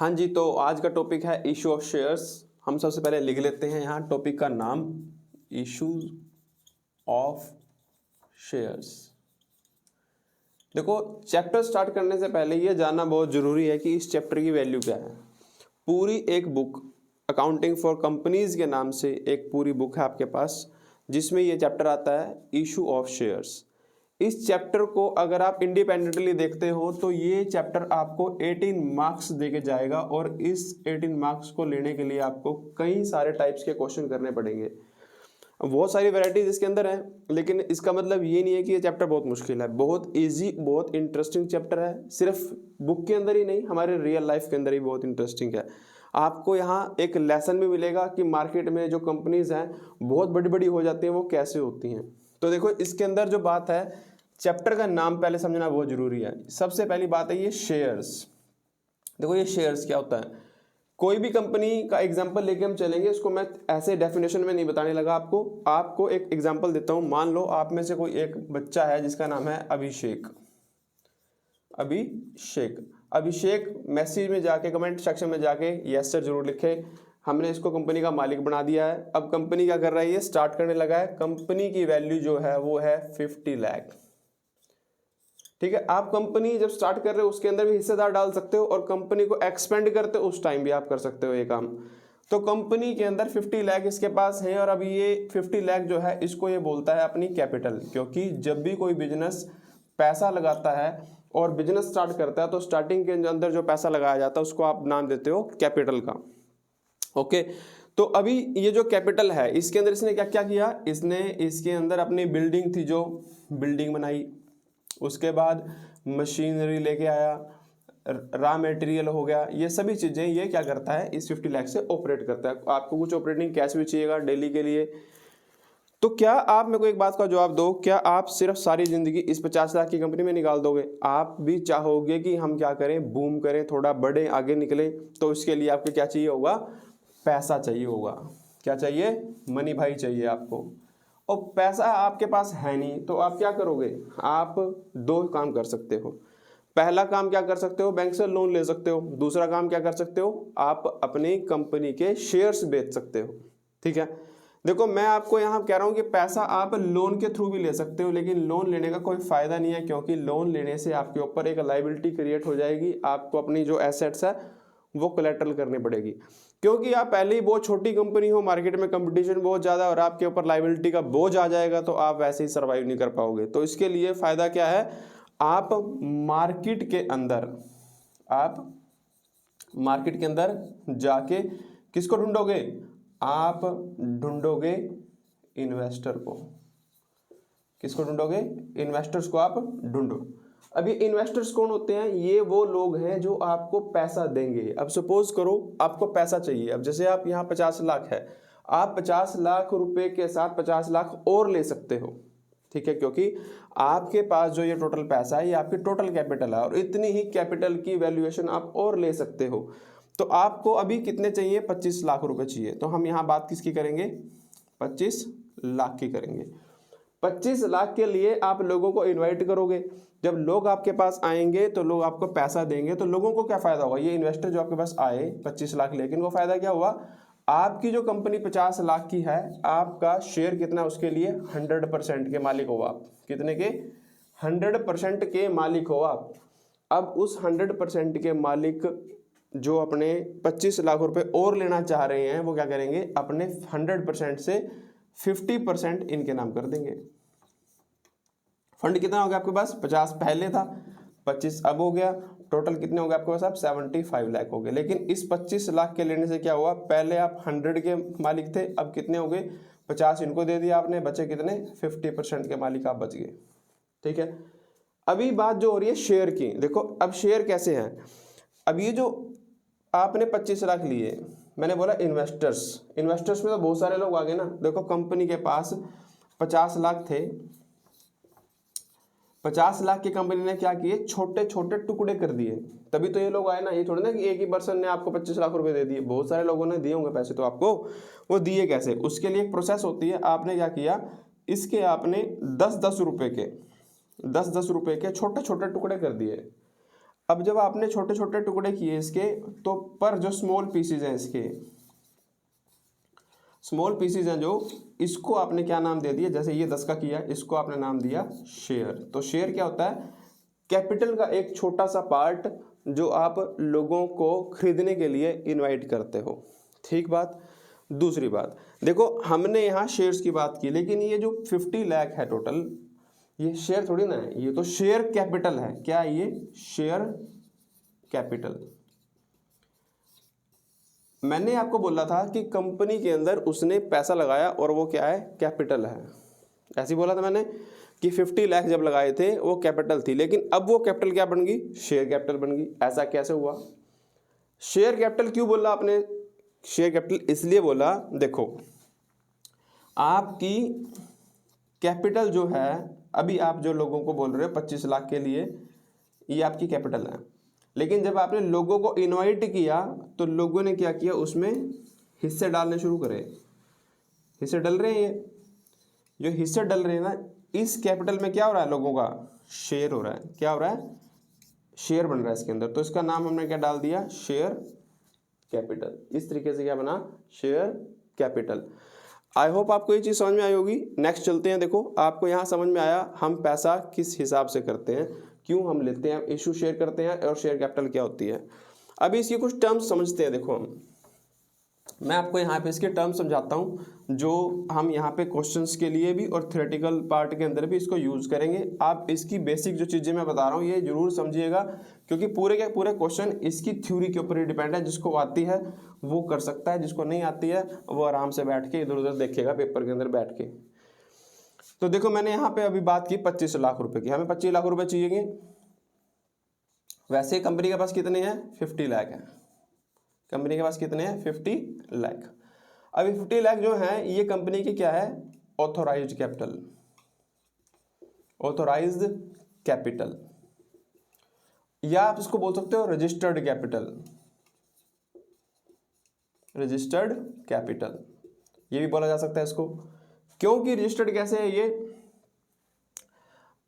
हाँ जी, तो आज का टॉपिक है इशू ऑफ शेयर्स। हम सबसे पहले लिख लेते हैं यहाँ टॉपिक का नाम, इशूज ऑफ शेयर्स। देखो, चैप्टर स्टार्ट करने से पहले ये जानना बहुत ज़रूरी है कि इस चैप्टर की वैल्यू क्या है। पूरी एक बुक अकाउंटिंग फॉर कंपनीज के नाम से एक पूरी बुक है आपके पास, जिसमें ये चैप्टर आता है इशू ऑफ शेयर्स। इस चैप्टर को अगर आप इंडिपेंडेंटली देखते हो तो ये चैप्टर आपको 18 मार्क्स देके जाएगा, और इस 18 मार्क्स को लेने के लिए आपको कई सारे टाइप्स के क्वेश्चन करने पड़ेंगे। बहुत सारी वैरायटीज इसके अंदर है, लेकिन इसका मतलब ये नहीं है कि ये चैप्टर बहुत मुश्किल है। बहुत इजी, बहुत इंटरेस्टिंग चैप्टर है। सिर्फ बुक के अंदर ही नहीं, हमारे रियल लाइफ के अंदर ही बहुत इंटरेस्टिंग है। आपको यहाँ एक लेसन भी मिलेगा कि मार्केट में जो कंपनीज हैं बहुत बड़ी बड़ी हो जाती हैं, वो कैसे होती हैं। तो देखो, इसके अंदर जो बात है, चैप्टर का नाम पहले समझना बहुत जरूरी है। सबसे पहली बात है ये शेयर्स। देखो, ये शेयर्स क्या होता है। कोई भी कंपनी का एग्जांपल लेके हम चलेंगे, इसको मैं ऐसे डेफिनेशन में नहीं बताने लगा आपको एक एग्जांपल देता हूं। मान लो आप में से कोई एक बच्चा है जिसका नाम है अभिषेक। अभिषेक मैसेज में जाके, कमेंट सेक्शन में जाके यस सर जरूर लिखे। हमने इसको कंपनी का मालिक बना दिया है। अब कंपनी क्या कर रहा है, ये स्टार्ट करने लगा है। कंपनी की वैल्यू जो है वो है 50 लाख। ठीक है, आप कंपनी जब स्टार्ट कर रहे हो उसके अंदर भी हिस्सेदार डाल सकते हो, और कंपनी को एक्सपेंड करते हो उस टाइम भी आप कर सकते हो ये काम। तो कंपनी के अंदर 50 लाख इसके पास है, और अब ये 50 लाख जो है इसको ये बोलता है अपनी कैपिटल। क्योंकि जब भी कोई बिजनेस पैसा लगाता है और बिजनेस स्टार्ट करता है, तो स्टार्टिंग के अंदर जो पैसा लगाया जाता है उसको आप नाम देते हो कैपिटल का। ओके, तो अभी ये जो कैपिटल है इसके अंदर इसने क्या क्या किया, इसने इसके अंदर अपनी बिल्डिंग थी जो बिल्डिंग बनाई, उसके बाद मशीनरी लेके आया, रॉ मटेरियल हो गया, ये सभी चीज़ें ये क्या करता है, इस 50 लाख से ऑपरेट करता है। आपको कुछ ऑपरेटिंग कैश भी चाहिएगा डेली के लिए। तो क्या आप मेरे को एक बात का जवाब दो, क्या आप सिर्फ सारी ज़िंदगी इस 50 लाख की कंपनी में निकाल दोगे? आप भी चाहोगे कि हम क्या करें, बूम करें, थोड़ा बड़े आगे निकले। तो इसके लिए आपको क्या चाहिए होगा, पैसा चाहिए होगा। क्या चाहिए, मनी भाई चाहिए आपको। और पैसा आपके पास है नहीं, तो आप क्या करोगे, आप दो काम कर सकते हो। पहला काम क्या कर सकते हो, बैंक से लोन ले सकते हो। दूसरा काम क्या कर सकते हो, आप अपनी कंपनी के शेयर्स बेच सकते हो। ठीक है, देखो मैं आपको यहाँ कह रहा हूँ कि पैसा आप लोन के थ्रू भी ले सकते हो, लेकिन लोन लेने का कोई फायदा नहीं है, क्योंकि लोन लेने से आपके ऊपर एक लायबिलिटी क्रिएट हो जाएगी। आपको अपनी जो एसेट्स है वो कोलेटरल करनी पड़ेगी, क्योंकि आप पहले ही बहुत छोटी कंपनी हो, मार्केट में कंपटीशन बहुत ज़्यादा, और आपके ऊपर लायबिलिटी का बोझ आ जाएगा, तो आप वैसे ही सर्वाइव नहीं कर पाओगे। तो इसके लिए फ़ायदा क्या है, आप मार्केट के अंदर जाके किसको ढूंढोगे, आप ढूंढोगे इन्वेस्टर को। किसको ढूंढोगे, इन्वेस्टर्स को आप ढूंढो। अब ये इन्वेस्टर्स कौन होते हैं, ये वो लोग हैं जो आपको पैसा देंगे। अब सपोज करो आपको पैसा चाहिए, अब जैसे आप यहाँ 50 लाख है, आप 50 लाख रुपए के साथ 50 लाख और ले सकते हो। ठीक है, क्योंकि आपके पास जो ये टोटल पैसा है ये आपकी टोटल कैपिटल है, और इतनी ही कैपिटल की वैल्यूएशन आप और ले सकते हो। तो आपको अभी कितने चाहिए, 25 लाख रुपए चाहिए। तो हम यहाँ बात किसकी करेंगे, 25 लाख की करेंगे। 25 लाख के लिए आप लोगों को इनवाइट करोगे। जब लोग आपके पास आएंगे तो लोग आपको पैसा देंगे, तो लोगों को क्या फायदा होगा, ये इन्वेस्टर जो आपके पास आए 25 लाख, लेकिन वो फायदा क्या हुआ, आपकी जो कंपनी 50 लाख की है, आपका शेयर कितना, उसके लिए 100% के मालिक हो आप। कितने के, 100% के मालिक हो आप। अब उस 100% के मालिक जो अपने 25 लाख रुपए और लेना चाह रहे हैं, वो क्या करेंगे, अपने 100% से 50% इनके नाम कर देंगे। फंड कितना हो गया आपके पास, 50 पहले था, 25 अब हो गया, टोटल कितने हो गए आपके पास, अब 75 लाख हो गए। लेकिन इस 25 लाख के लेने से क्या हुआ, पहले आप 100 के मालिक थे, अब कितने हो गए, 50 इनको दे दिया आपने, बचे कितने, 50% के मालिक आप बच गए। ठीक है, अभी बात जो हो रही है शेयर की। देखो अब शेयर कैसे हैं, अब ये जो आपने 25 लाख लिए, मैंने बोला इन्वेस्टर्स में तो बहुत सारे लोग आ गए ना। देखो कंपनी के पास 50 लाख थे, 50 लाख की कंपनी ने क्या किए, छोटे छोटे टुकड़े कर दिए, तभी तो ये लोग आए ना। ये थोड़ी ना कि एक ही पर्सन ने आपको 25 लाख रुपए दे दिए, बहुत सारे लोगों ने दिए होंगे पैसे तो आपको। वो दिए कैसे, उसके लिए एक प्रोसेस होती है। आपने क्या किया, इसके आपने 10-10 रुपए के छोटे छोटे टुकड़े कर दिए। अब जब आपने छोटे छोटे टुकड़े किए इसके, तो पर जो स्मॉल पीसीज हैं, इसके स्मॉल पीसीज हैं जो, इसको आपने क्या नाम दे दिया, जैसे ये 10 का किया, इसको आपने नाम दिया शेयर। तो शेयर क्या होता है, कैपिटल का एक छोटा सा पार्ट जो आप लोगों को खरीदने के लिए इनवाइट करते हो। ठीक बात। दूसरी बात देखो, हमने यहाँ शेयर्स की बात की, लेकिन ये जो 50 लाख है टोटल, ये शेयर थोड़ी ना है, ये तो शेयर कैपिटल है। क्या है ये, शेयर कैपिटल। मैंने आपको बोला था कि कंपनी के अंदर उसने पैसा लगाया और वो क्या है, कैपिटल है। ऐसे ही बोला था मैंने कि 50 लाख जब लगाए थे वो कैपिटल थी, लेकिन अब वो कैपिटल क्या बन गई, शेयर कैपिटल बन गई। ऐसा कैसे हुआ? शेयर कैपिटल क्यों बोला आपने? शेयर कैपिटल इसलिए बोला, देखो आपकी कैपिटल जो है, अभी आप जो लोगों को बोल रहे हो 25 लाख के लिए, ये आपकी कैपिटल है। लेकिन जब आपने लोगों को इनवाइट किया तो लोगों ने क्या किया, उसमें हिस्से डालने शुरू करे। हिस्से डल रहे हैं, ये जो हिस्से डल रहे हैं ना, इस कैपिटल में क्या हो रहा है, लोगों का शेयर हो रहा है। क्या हो रहा है, शेयर बन रहा है इसके अंदर। तो इसका नाम हमने क्या डाल दिया, शेयर कैपिटल। इस तरीके से क्या बना, शेयर कैपिटल। आई होप आपको ये चीज़ समझ में आई होगी। नेक्स्ट चलते हैं। देखो आपको यहाँ समझ में आया हम पैसा किस हिसाब से करते हैं, क्यों हम लेते हैं, इशू शेयर करते हैं, और शेयर कैपिटल क्या होती है। अभी इसकी कुछ टर्म्स समझते हैं। देखो मैं आपको यहाँ पे इसके टर्म्स समझाता हूँ, जो हम यहाँ पे क्वेश्चंस के लिए भी और थ्योरेटिकल पार्ट के अंदर भी इसको यूज़ करेंगे। आप इसकी बेसिक जो चीज़ें मैं बता रहा हूँ ये जरूर समझिएगा, क्योंकि पूरे के पूरे क्वेश्चन इसकी थ्योरी के ऊपर ही डिपेंड है। जिसको आती है वो कर सकता है, जिसको नहीं आती है वो आराम से बैठ के इधर उधर देखेगा पेपर के अंदर बैठ के। तो देखो मैंने यहाँ पे अभी बात की 25 लाख रुपए की, हमें 25 लाख रुपए चाहिए। वैसे कंपनी के पास कितने हैं, 50 लाख है। कंपनी के पास कितने हैं, 50 लाख। अभी 50 लाख जो है ये कंपनी की क्या है, ऑथोराइज्ड कैपिटल। ऑथोराइज्ड कैपिटल, या आप इसको बोल सकते हो रजिस्टर्ड कैपिटल। रजिस्टर्ड कैपिटल ये भी बोला जा सकता है इसको। क्योंकि रजिस्टर्ड कैसे है, ये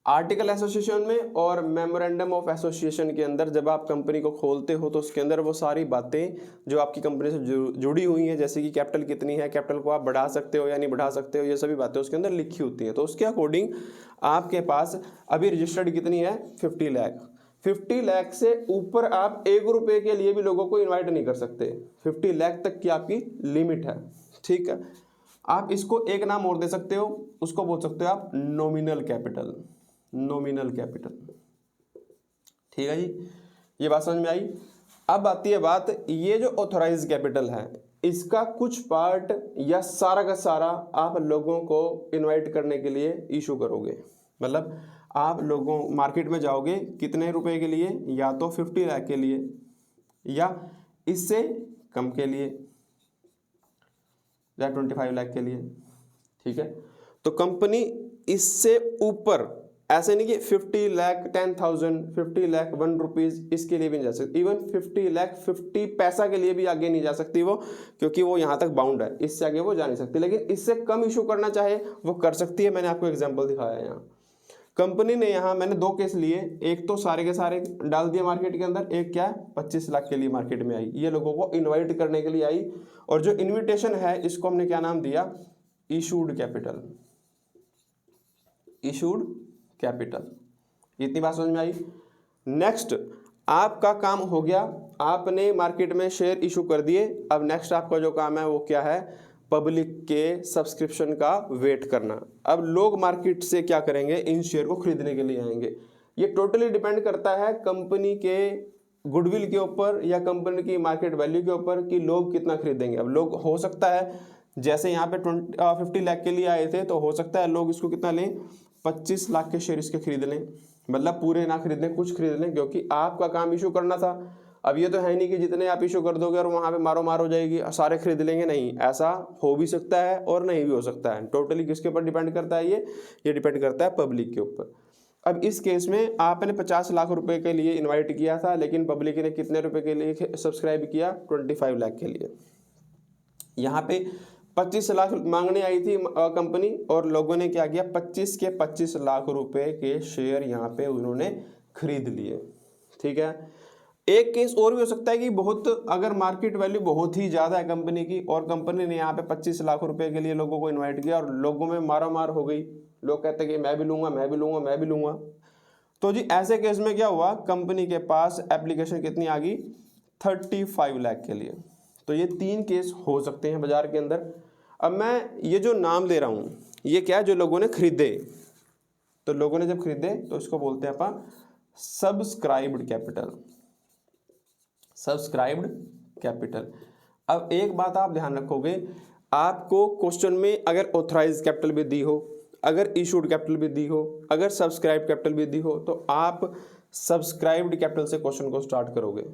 आर्टिकल एसोसिएशन में और मेमोरेंडम ऑफ एसोसिएशन के अंदर जब आप कंपनी को खोलते हो तो उसके अंदर वो सारी बातें जो आपकी कंपनी से जुड़ी हुई हैं, जैसे कि कैपिटल कितनी है, कैपिटल को आप बढ़ा सकते हो या नहीं बढ़ा सकते हो, ये सभी बातें उसके अंदर लिखी होती हैं। तो उसके अकॉर्डिंग आपके पास अभी रजिस्टर्ड कितनी है, 50 लाख। 50 लाख से ऊपर आप 1 रुपये के लिए भी लोगों को इन्वाइट नहीं कर सकते। 50 लाख तक की आपकी लिमिट है। ठीक है, आप इसको एक नाम और दे सकते हो, उसको बोल सकते हो आप नॉमिनल कैपिटल। Nominal capital. ठीक है जी, ये बात समझ में आई। अब आती है बात, ये जो ऑथोराइज कैपिटल है इसका कुछ पार्ट या सारा का सारा आप लोगों को इनवाइट करने के लिए इशू करोगे। मतलब आप लोगों मार्केट में जाओगे कितने रुपए के लिए, या तो 50 लाख के लिए या इससे कम के लिए या 25 लाख के लिए। ठीक है, तो कंपनी इससे ऊपर, ऐसे नहीं कि 50 लाख 10,000, 50 लाख 1 रुपीज इसके लिए भी नहीं जा सकती। इवन 50 लाख 50 पैसा के लिए भी आगे नहीं जा सकती वो, क्योंकि वो यहाँ तक बाउंड है, इससे आगे वो जा नहीं सकती। लेकिन इससे कम इशू करना चाहे वो कर सकती है। मैंने आपको एग्जांपल दिखाया है। यहाँ कंपनी ने, यहाँ मैंने 2 केस लिए, एक तो सारे के सारे डाल दिए मार्केट के अंदर, एक क्या है 25 लाख के लिए मार्केट में आई, ये लोगों को इन्वाइट करने के लिए आई। और जो इन्विटेशन है इसको हमने क्या नाम दिया, इशूड कैपिटल। Issued capital. इतनी बात समझ में आई। नेक्स्ट आपका काम हो गया, आपने मार्केट में शेयर इशू कर दिए। अब नेक्स्ट आपका जो काम है वो क्या है, पब्लिक के सब्सक्रिप्शन का वेट करना। अब लोग मार्केट से क्या करेंगे, इन शेयर को खरीदने के लिए आएंगे। ये टोटली डिपेंड करता है कंपनी के गुडविल के ऊपर या कंपनी की मार्केट वैल्यू के ऊपर कि लोग कितना खरीदेंगे। अब लोग, हो सकता है जैसे यहाँ पे 50 लाख के लिए आए थे, तो हो सकता है लोग इसको कितना लें, 25 लाख के शेयर इसके खरीद लें। मतलब पूरे ना खरीद लें, कुछ खरीद लें, क्योंकि आपका काम इशू करना था। अब ये तो है नहीं कि जितने आप इशू कर दोगे और वहाँ पे मारो मार हो जाएगी, सारे खरीद लेंगे, नहीं। ऐसा हो भी सकता है और नहीं भी हो सकता है। टोटली किसके ऊपर डिपेंड करता है, ये डिपेंड करता है पब्लिक के ऊपर। अब इस केस में आपने 50 लाख रुपए के लिए इन्वाइट किया था, लेकिन पब्लिक ने कितने रुपए के लिए सब्सक्राइब किया, 25 लाख के लिए। यहाँ पे 25 लाख मांगने आई थी कंपनी, और लोगों ने क्या किया, 25 के 25 लाख रुपए के शेयर यहाँ पे उन्होंने खरीद लिए। ठीक है। एक केस और भी हो सकता है कि बहुत अगर मार्केट वैल्यू बहुत ही ज़्यादा है कंपनी की और कंपनी ने यहाँ पे 25 लाख रुपए के लिए लोगों को इन्वाइट किया और लोगों में मारा मार हो गई, लोग कहते हैं कि मैं भी लूँगा, मैं भी लूँगा, मैं भी लूँगा। तो जी ऐसे केस में क्या हुआ, कंपनी के पास एप्लीकेशन कितनी आ गई, 35 लाख के लिए। तो ये 3 केस हो सकते हैं बाजार के अंदर। अब मैं ये जो नाम ले रहा हूँ ये क्या है, जो लोगों ने खरीदे, तो लोगों ने जब खरीदे तो इसको बोलते हैं अपन सब्सक्राइब्ड कैपिटल, सब्सक्राइब्ड कैपिटल। अब एक बात आप ध्यान रखोगे, आपको क्वेश्चन में अगर ऑथराइज कैपिटल भी दी हो, अगर इशूड कैपिटल भी दी हो, अगर सब्सक्राइब कैपिटल भी दी हो, तो आप सब्सक्राइब्ड कैपिटल से क्वेश्चन को स्टार्ट करोगे,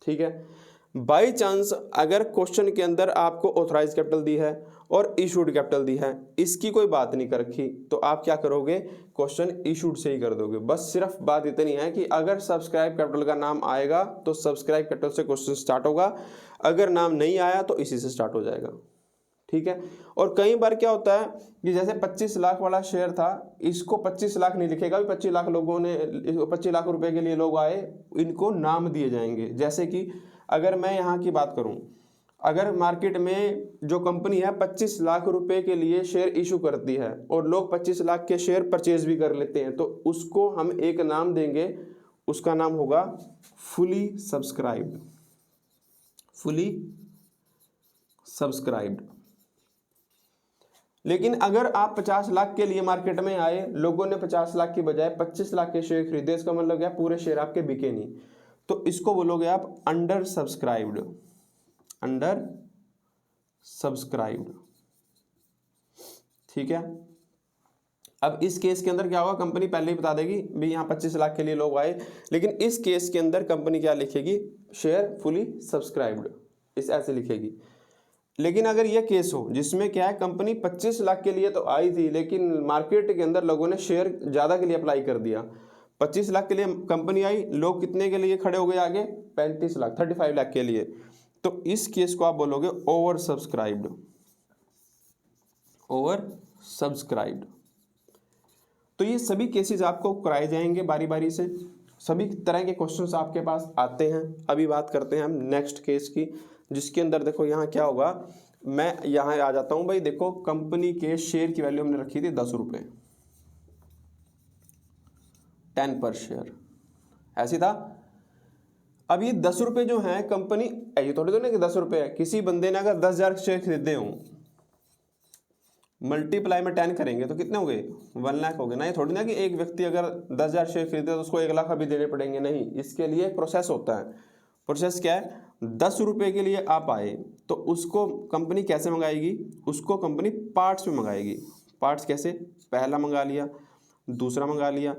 ठीक है। बाई चांस अगर क्वेश्चन के अंदर आपको ऑथराइज कैपिटल दी है और इशूड कैपिटल दी है, इसकी कोई बात नहीं कर रखी, तो आप क्या करोगे, क्वेश्चन इशूड से ही कर दोगे। बस सिर्फ बात इतनी है कि अगर सब्सक्राइब कैपिटल का नाम आएगा तो सब्सक्राइब कैपिटल से क्वेश्चन स्टार्ट होगा, अगर नाम नहीं आया तो इसी से स्टार्ट हो जाएगा, ठीक है। और कई बार क्या होता है कि जैसे 25 लाख वाला शेयर था, इसको 25 लाख नहीं लिखेगा, 25 लाख लोगों ने 25 लाख रुपए के लिए लोग आए, इनको नाम दिए जाएंगे। जैसे कि अगर मैं यहाँ की बात करूँ, अगर मार्केट में जो कंपनी है 25 लाख रुपए के लिए शेयर इशू करती है और लोग 25 लाख के शेयर परचेज भी कर लेते हैं, तो उसको हम एक नाम देंगे, उसका नाम होगा फुली सब्सक्राइब्ड, फुली सब्सक्राइब्ड। लेकिन अगर आप 50 लाख के लिए मार्केट में आए, लोगों ने 50 लाख की बजाय 25 लाख के शेयर खरीदे, इसका मतलब क्या, पूरे शेयर आपके बिके नहीं, तो इसको बोलोगे आप अंडर सब्सक्राइब्ड, अंडर सब्सक्राइब्ड, ठीक है। अब इस केस के अंदर क्या होगा, कंपनी पहले ही बता देगी भाई यहाँ 25 लाख के लिए लोग आए, लेकिन इस केस के अंदर कंपनी क्या लिखेगी, शेयर फुली सब्सक्राइब्ड, इस ऐसे लिखेगी। लेकिन अगर ये केस हो जिसमें क्या है, कंपनी 25 लाख के लिए तो आई थी, लेकिन मार्केट के अंदर लोगों ने शेयर ज़्यादा के लिए अप्लाई कर दिया, 25 लाख के लिए कंपनी आई, लोग कितने के लिए खड़े हो गए आगे, 35 लाख, 35 लाख के लिए, तो इस केस को आप बोलोगे ओवर सब्सक्राइब्ड, ओवर सब्सक्राइब्ड। तो ये सभी केसेस आपको कराए जाएंगे बारी बारी से, सभी तरह के क्वेश्चंस आपके पास आते हैं। अभी बात करते हैं हम नेक्स्ट केस की, जिसके अंदर देखो यहाँ क्या होगा, मैं यहाँ आ जाता हूँ भाई। देखो कंपनी के शेयर की वैल्यू हमने रखी थी 10 रुपये, 10 पर शेयर, ऐसी था। अब ये 10 रुपये जो है कंपनी, ये थोड़ी तो नहीं कि 10 रुपये है, किसी बंदे ने अगर 10,000 शेयर खरीदे हों, मल्टीप्लाई में 10 करेंगे तो कितने हो गए, 1 लाख हो गए ना। ये थोड़ी ना कि एक व्यक्ति अगर 10,000 शेयर खरीदे तो उसको 1 लाख अभी देने पड़ेंगे, नहीं, इसके लिए प्रोसेस होता है। प्रोसेस क्या है, 10 रुपये के लिए आप आए तो उसको कंपनी कैसे मंगाएगी, उसको कंपनी पार्ट्स में मंगाएगी। पार्ट्स कैसे, पहला मंगा लिया, दूसरा मंगा लिया,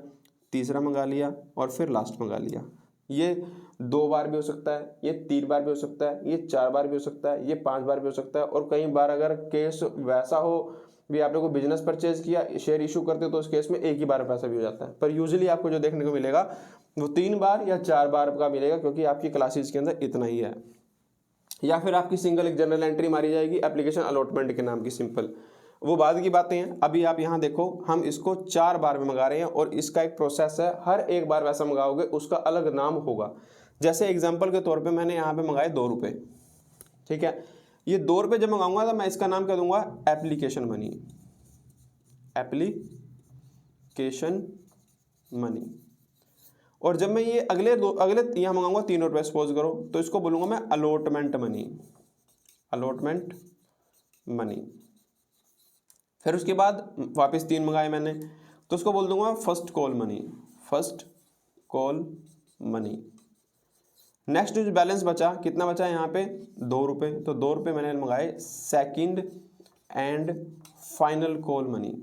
तीसरा मंगा लिया और फिर लास्ट मंगा लिया। ये 2 बार भी हो सकता है, ये 3 बार भी हो सकता है, ये 4 बार भी हो सकता है, ये 5 बार भी हो सकता है। और कई बार अगर केस वैसा हो भी आपने को बिजनेस परचेज किया, शेयर इशू करते हो, तो उस केस में एक ही बार पैसा भी हो जाता है। पर यूजुअली आपको जो देखने को मिलेगा वो 3 बार या 4 बार का मिलेगा, क्योंकि आपकी क्लासेज के अंदर इतना ही है। या फिर आपकी सिंगल एक जनरल एंट्री मारी जाएगी एप्लीकेशन अलॉटमेंट के नाम की, सिंपल, वो बाद की बातें हैं। अभी आप यहाँ देखो, हम इसको 4 बार में मंगा रहे हैं और इसका एक प्रोसेस है, हर एक बार वैसा मंगाओगे उसका अलग नाम होगा। जैसे एग्जांपल के तौर पे मैंने यहाँ पे मंगाए 2 रुपये, ठीक है। ये 2 रुपये जब मंगाऊंगा तो मैं इसका नाम क्या दूंगा, एप्लीकेशन मनी, एप्लीकेशन मनी। और जब मैं ये अगले यहाँ मंगाऊंगा 3 रुपये सपोज करो, तो इसको बोलूँगा मैं अलॉटमेंट मनी, अलॉटमेंट मनी। फिर उसके बाद वापस 3 मंगाए मैंने, तो उसको बोल दूंगा first call money, first call money. Next जो बैलेंस बचा, कितना बचा है यहाँ पे, 2 रुपये, तो 2 रुपये मैंने मंगाए second and final call money,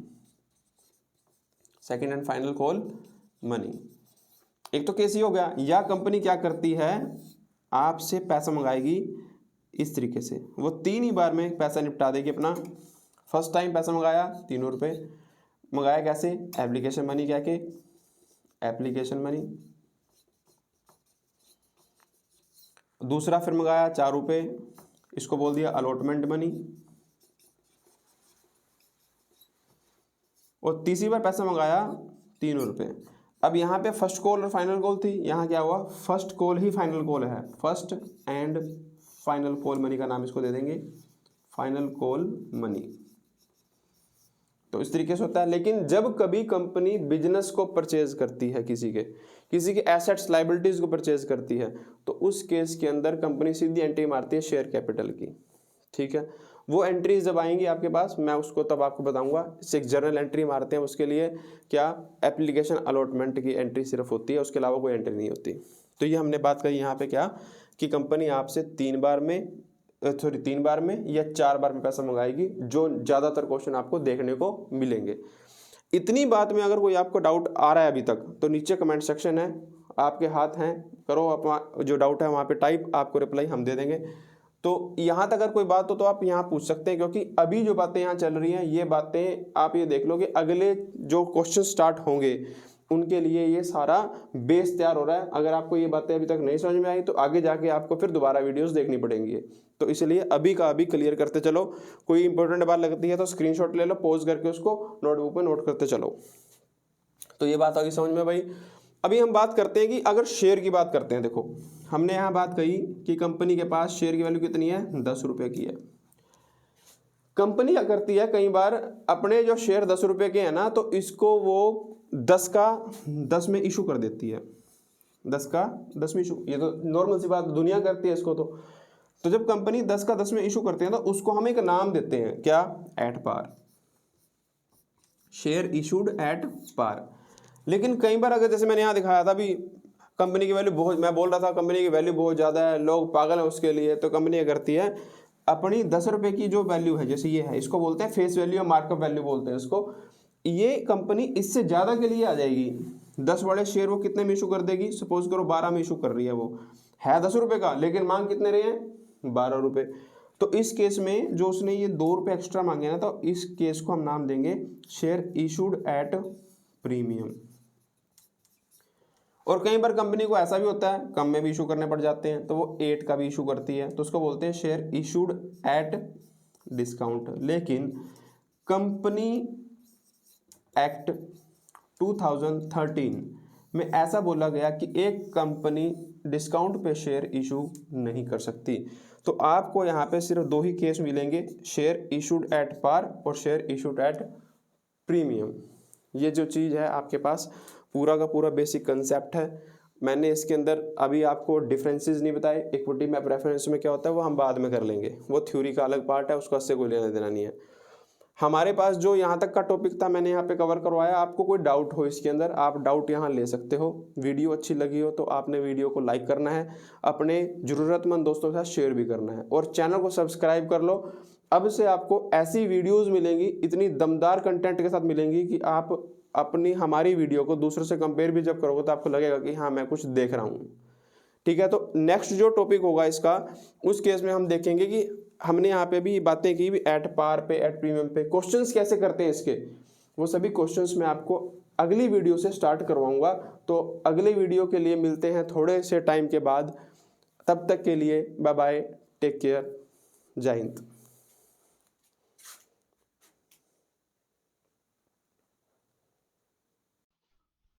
second and final call money. एक तो केस ये हो गया, या कंपनी क्या करती है, आपसे पैसा मंगाएगी इस तरीके से, वो 3 ही बार में पैसा निपटा देगी अपना। फर्स्ट टाइम पैसा मंगाया 3 रुपये, मंगाया कैसे, एप्लीकेशन मनी क्या के, एप्लीकेशन मनी। दूसरा फिर मंगाया 4 रुपये, इसको बोल दिया अलॉटमेंट मनी। और तीसरी बार पैसा मंगाया 3 रुपये। अब यहाँ पे फर्स्ट कॉल और फाइनल कॉल थी, यहाँ क्या हुआ, फर्स्ट कॉल ही फाइनल कॉल है, first and final call money का नाम इसको दे देंगे फाइनल कॉल मनी। तो इस तरीके से होता है। लेकिन जब कभी कंपनी बिजनेस को परचेज करती है, किसी के एसेट्स लाइबिलिटीज को परचेज करती है, तो उस केस के अंदर कंपनी सीधी एंट्री मारती है शेयर कैपिटल की, ठीक है। वो एंट्रीज जब आएंगी आपके पास, मैं उसको तब आपको बताऊंगा। इससे एक जर्नल एंट्री मारते हैं, उसके लिए क्या एप्लीकेशन अलॉटमेंट की एंट्री सिर्फ होती है, उसके अलावा कोई एंट्री नहीं होती। तो ये हमने बात कही यहाँ पे क्या, कि कंपनी आपसे 3 बार में या 4 बार में पैसा मंगाएगी, जो ज़्यादातर क्वेश्चन आपको देखने को मिलेंगे। इतनी बात में अगर कोई आपको डाउट आ रहा है अभी तक, तो नीचे कमेंट सेक्शन है, आपके हाथ हैं, करो अपना जो डाउट है वहाँ पे टाइप, आपको रिप्लाई हम दे देंगे। तो यहाँ तक अगर कोई बात हो तो आप यहाँ पूछ सकते हैं, क्योंकि अभी जो बातें यहाँ चल रही हैं, ये बातें आप ये देख लो कि अगले जो क्वेश्चन स्टार्ट होंगे उनके लिए ये सारा बेस तैयार हो रहा है। अगर आपको ये बातें अभी तक नहीं समझ में आई तो आगे जाके आपको फिर दोबारा वीडियोस देखनी पड़ेंगी। तो इसलिए अभी का अभी क्लियर करते चलो। कोई इंपॉर्टेंट बात लगती है तो स्क्रीनशॉट ले लो, पॉज करके उसको नोटबुक में नोट करते चलो। तो ये बात आ गई समझ में भाई। अभी हम बात करते हैं कि अगर शेयर की बात करते हैं, देखो हमने यहाँ बात कही कि कंपनी के पास शेयर की वैल्यू कितनी है, 10 रुपये की है। कंपनी क्या करती है, कई बार अपने जो शेयर 10 रुपये के हैं ना, तो इसको वो 10 का 10 में इशू कर देती है, 10 का 10 में इशू। ये तो नॉर्मल सी बात, दुनिया करती है इसको। तो जब कंपनी 10 का 10 में इशू करते हैं तो उसको हम एक नाम देते हैं, क्या, at par, share issued at par. लेकिन कई बार अगर जैसे मैंने यहाँ दिखाया था अभी, कंपनी की वैल्यू बहुत, मैं बोल रहा था कंपनी की वैल्यू बहुत ज़्यादा है, लोग पागल हैं उसके लिए, तो कंपनी क्या करती है, अपनी 10 रुपये की जो वैल्यू है, जैसे ये है, इसको बोलते हैं फेस वैल्यू या मार्कअप वैल्यू बोलते हैं इसको। ये कंपनी इससे ज़्यादा के लिए आ जाएगी, 10 बड़े शेयर वो कितने में इशू कर देगी, सपोज करो 12 में इशू कर रही है, वो है 10 रुपये का, लेकिन मांग कितने रहे हैं, 12 रुपये। तो इस केस में जो उसने ये 2 रुपये एक्स्ट्रा मांगे ना, तो इस केस को हम नाम देंगे शेयर इशूड एट प्रीमियम। और कई बार कंपनी को ऐसा भी होता है, कम में भी इशू करने पड़ जाते हैं, तो वो 8 का भी इशू करती है, तो उसको बोलते हैं शेयर इशूड एट डिस्काउंट। लेकिन कंपनी एक्ट 2013 में ऐसा बोला गया कि एक कंपनी डिस्काउंट पे शेयर इशू नहीं कर सकती। तो आपको यहाँ पे सिर्फ 2 ही केस मिलेंगे, शेयर इशूड एट पार और शेयर इशूड एट प्रीमियम। ये जो चीज़ है आपके पास पूरा का पूरा बेसिक कंसेप्ट है। मैंने इसके अंदर अभी आपको डिफरेंसेस नहीं बताए, इक्विटी में प्रेफरेंस में क्या होता है वो हम बाद में कर लेंगे, वो थ्योरी का अलग पार्ट है, उसका उससे कोई लेना देना नहीं है। हमारे पास जो यहाँ तक का टॉपिक था मैंने यहाँ पे कवर करवाया। आपको कोई डाउट हो इसके अंदर, आप डाउट यहाँ ले सकते हो। वीडियो अच्छी लगी हो तो आपने वीडियो को लाइक करना है, अपने ज़रूरतमंद दोस्तों के साथ शेयर भी करना है, और चैनल को सब्सक्राइब कर लो। अब से आपको ऐसी वीडियोज़ मिलेंगी, इतनी दमदार कंटेंट के साथ मिलेंगी कि आप अपनी हमारी वीडियो को दूसरों से कंपेयर भी जब करोगे तो आपको लगेगा कि हाँ मैं कुछ देख रहा हूँ, ठीक है। तो नेक्स्ट जो टॉपिक होगा इसका, उस केस में हम देखेंगे कि हमने यहाँ पे भी बातें की भी एट पार पे, एट प्रीमियम पे क्वेश्चंस कैसे करते हैं इसके, वो सभी क्वेश्चंस मैं आपको अगली वीडियो से स्टार्ट करवाऊंगा। तो अगले वीडियो के लिए मिलते हैं थोड़े से टाइम के बाद, तब तक के लिए बाय बाय, टेक केयर, जय हिंद।